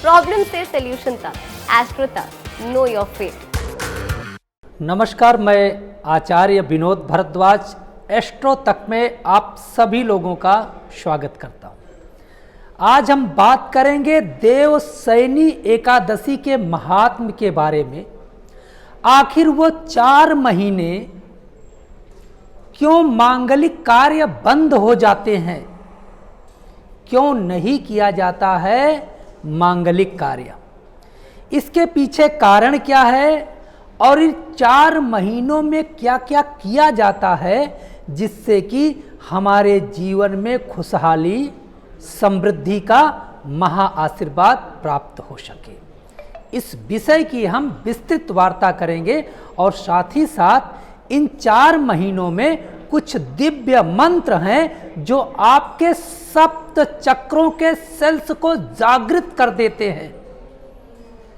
Problem से solution तक, astro तक, नो योर फेट। नमस्कार, मैं आचार्य विनोद भारद्वाज एस्ट्रो तक में आप सभी लोगों का स्वागत करता हूं। आज हम बात करेंगे देवशयनी एकादशी के महात्म्य के बारे में। आखिर वो 4 महीने क्यों मांगलिक कार्य बंद हो जाते हैं, क्यों नहीं किया जाता है मांगलिक कार्य, इसके पीछे कारण क्या है और इन 4 महीनों में क्या क्या किया जाता है जिससे कि हमारे जीवन में खुशहाली समृद्धि का महा आशीर्वाद प्राप्त हो सके। इस विषय की हम विस्तृत वार्ता करेंगे और साथ ही साथ इन 4 महीनों में कुछ दिव्य मंत्र हैं जो आपके सप्त चक्रों के सेल्स को जागृत कर देते हैं।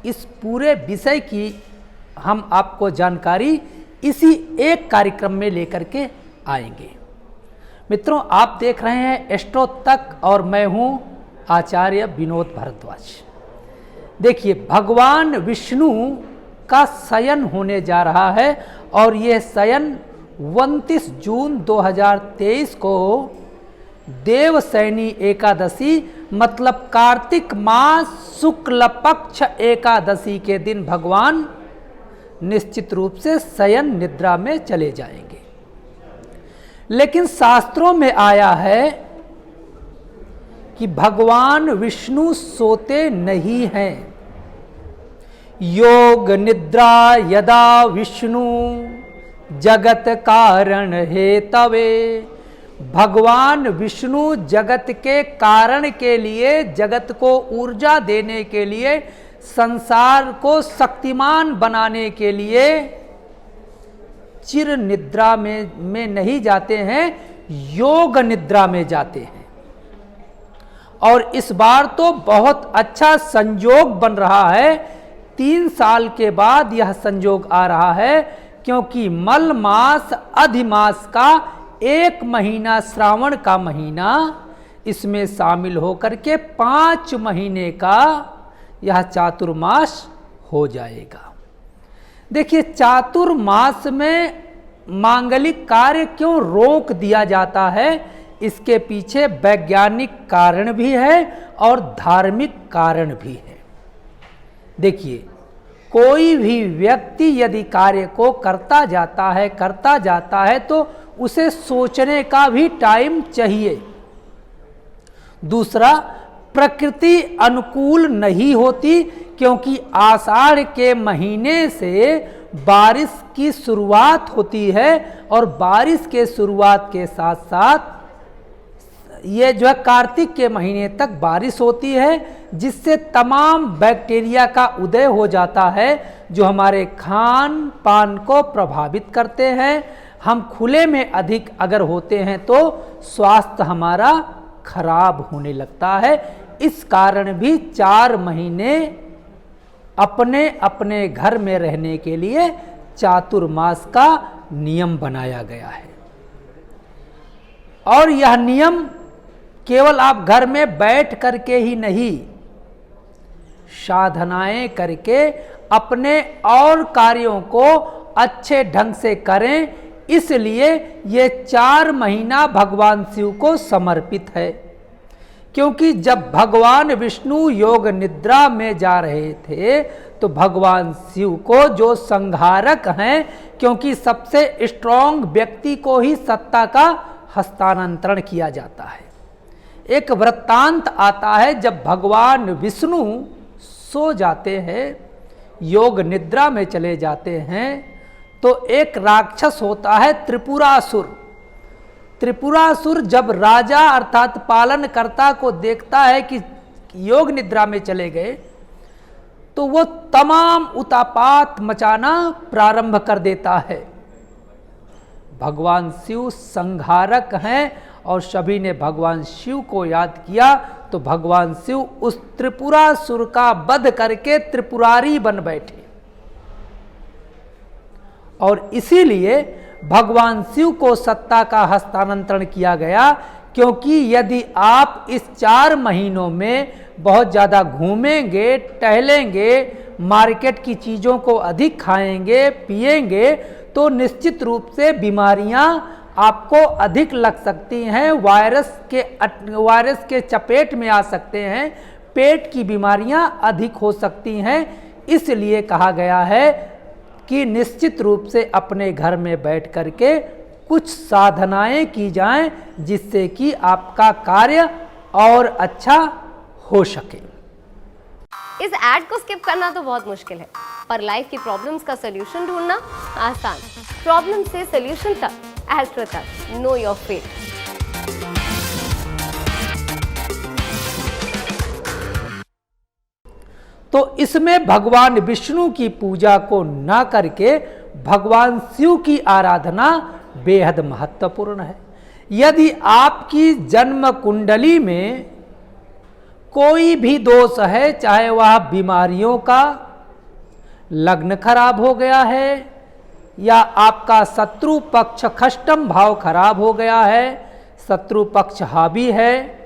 इस पूरे विषय की हम आपको जानकारी इसी एक कार्यक्रम में लेकर के आएंगे। मित्रों, आप देख रहे हैं एस्ट्रो तक और मैं हूं आचार्य विनोद भारद्वाज। देखिए, भगवान विष्णु का शयन होने जा रहा है और यह शयन 29 जून 2023 को देवशयनी एकादशी मतलब कार्तिक मास शुक्ल पक्ष एकादशी के दिन भगवान निश्चित रूप से शयन निद्रा में चले जाएंगे। लेकिन शास्त्रों में आया है कि भगवान विष्णु सोते नहीं हैं। योग निद्रा यदा विष्णु जगत कारण हेतवे। भगवान विष्णु जगत के कारण के लिए, जगत को ऊर्जा देने के लिए, संसार को शक्तिमान बनाने के लिए चिर निद्रा में नहीं जाते हैं, योग निद्रा में जाते हैं। और इस बार तो बहुत अच्छा संयोग बन रहा है। 3 साल के बाद यह संयोग आ रहा है क्योंकि मल मास अधिमास का 1 महीना, श्रावण का महीना, इसमें शामिल होकर के 5 महीने का यह चातुर्मास हो जाएगा। देखिए, चातुर्मास में मांगलिक कार्य क्यों रोक दिया जाता है, इसके पीछे वैज्ञानिक कारण भी है और धार्मिक कारण भी है। देखिए, कोई भी व्यक्ति यदि कार्य को करता जाता है तो उसे सोचने का भी टाइम चाहिए। दूसरा, प्रकृति अनुकूल नहीं होती क्योंकि आषाढ़ के महीने से बारिश की शुरुआत होती है और बारिश के शुरुआत के साथ साथ ये जो है कार्तिक के महीने तक बारिश होती है, जिससे तमाम बैक्टीरिया का उदय हो जाता है जो हमारे खान पान को प्रभावित करते हैं। हम खुले में अधिक अगर होते हैं तो स्वास्थ्य हमारा खराब होने लगता है। इस कारण भी 4 महीने अपने अपने घर में रहने के लिए चातुर्मास का नियम बनाया गया है। और यह नियम केवल आप घर में बैठ करके ही नहीं, साधनाएं करके अपने और कार्यों को अच्छे ढंग से करें। इसलिए ये 4 महीना भगवान शिव को समर्पित है। क्योंकि जब भगवान विष्णु योग निद्रा में जा रहे थे तो भगवान शिव को जो संहारक हैं, क्योंकि सबसे स्ट्रांग व्यक्ति को ही सत्ता का हस्तांतरण किया जाता है। एक वृत्तांत आता है, जब भगवान विष्णु सो जाते हैं, योग निद्रा में चले जाते हैं, तो एक राक्षस होता है त्रिपुरासुर। त्रिपुरासुर जब राजा अर्थात पालनकर्ता को देखता है कि योग निद्रा में चले गए तो वो तमाम उतापात मचाना प्रारंभ कर देता है। भगवान शिव संहारक हैं और सभी ने भगवान शिव को याद किया तो भगवान शिव उस त्रिपुरासुर का वध करके त्रिपुरारी बन बैठे। और इसीलिए भगवान शिव को सत्ता का हस्तांतरण किया गया क्योंकि यदि आप इस 4 महीनों में बहुत ज़्यादा घूमेंगे, टहलेंगे, मार्केट की चीज़ों को अधिक खाएंगे, पिएंगे, तो निश्चित रूप से बीमारियां आपको अधिक लग सकती हैं, वायरस के चपेट में आ सकते हैं, पेट की बीमारियां अधिक हो सकती हैं। इसलिए कहा गया है कि निश्चित रूप से अपने घर में बैठ करके कुछ साधनाएं की जाएं, जिससे कि आपका कार्य और अच्छा हो सके। इस ऐड को स्किप करना तो बहुत मुश्किल है, पर लाइफ की प्रॉब्लम्स का सलूशन ढूंढना आसान। प्रॉब्लम से सलूशन तक, एस्ट्रो तक, नो योर फेट। तो इसमें भगवान विष्णु की पूजा को न करके भगवान शिव की आराधना बेहद महत्वपूर्ण है। यदि आपकी जन्म कुंडली में कोई भी दोष है, चाहे वह बीमारियों का, लग्न खराब हो गया है, या आपका शत्रु पक्ष खष्टम भाव खराब हो गया है, शत्रु पक्ष हावी है,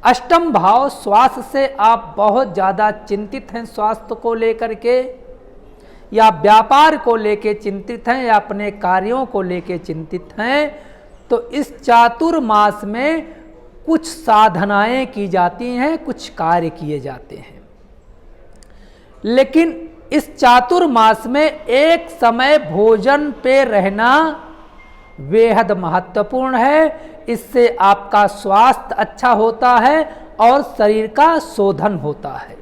अष्टम भाव स्वास्थ्य से आप बहुत ज़्यादा चिंतित हैं, स्वास्थ्य को लेकर के, या व्यापार को लेके चिंतित हैं, या अपने कार्यों को लेके चिंतित हैं, तो इस चातुर्मास में कुछ साधनाएं की जाती हैं, कुछ कार्य किए जाते हैं। लेकिन इस चातुर्मास में एक समय भोजन पे रहना बेहद महत्वपूर्ण है। इससे आपका स्वास्थ्य अच्छा होता है और शरीर का शोधन होता है।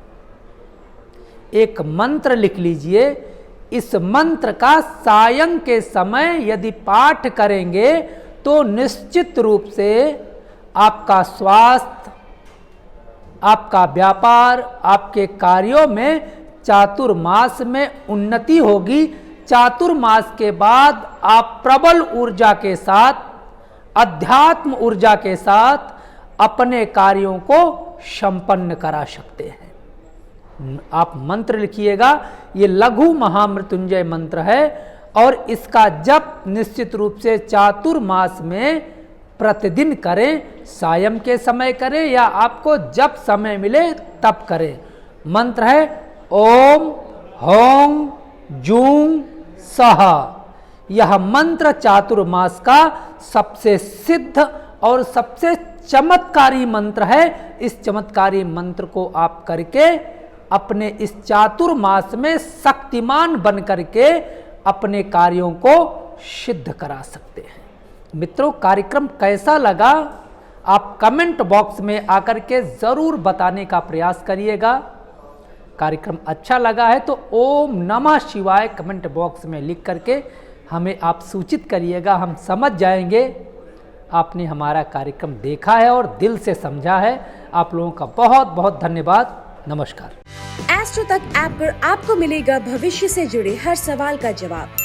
एक मंत्र लिख लीजिए, इस मंत्र का सायं के समय यदि पाठ करेंगे तो निश्चित रूप से आपका स्वास्थ्य, आपका व्यापार, आपके कार्यों में चातुर्मास में उन्नति होगी। चातुर्मास के बाद आप प्रबल ऊर्जा के साथ, अध्यात्म ऊर्जा के साथ अपने कार्यों को संपन्न करा सकते हैं। आप मंत्र लिखिएगा, ये लघु महामृत्युंजय मंत्र है और इसका जप निश्चित रूप से चातुर्मास में प्रतिदिन करें, सायं के समय करें या आपको जब समय मिले तब करें। मंत्र है ओम हों जूं सह। यह मंत्र चातुर्मास का सबसे सिद्ध और सबसे चमत्कारी मंत्र है। इस चमत्कारी मंत्र को आप करके अपने इस चातुर्मास में शक्तिमान बन करके अपने कार्यों को सिद्ध करा सकते हैं। मित्रों, कार्यक्रम कैसा लगा आप कमेंट बॉक्स में आकर के जरूर बताने का प्रयास करिएगा। कार्यक्रम अच्छा लगा है तो ओम नमः शिवाय कमेंट बॉक्स में लिख करके हमें आप सूचित करिएगा। हम समझ जाएंगे आपने हमारा कार्यक्रम देखा है और दिल से समझा है। आप लोगों का बहुत बहुत धन्यवाद। नमस्कार। एस्ट्रो तक ऐप पर आपको मिलेगा भविष्य से जुड़े हर सवाल का जवाब।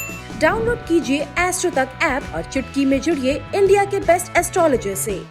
डाउनलोड कीजिए एस्ट्रो तक ऐप और चुटकी में जुड़िए इंडिया के बेस्ट एस्ट्रोलॉजर से।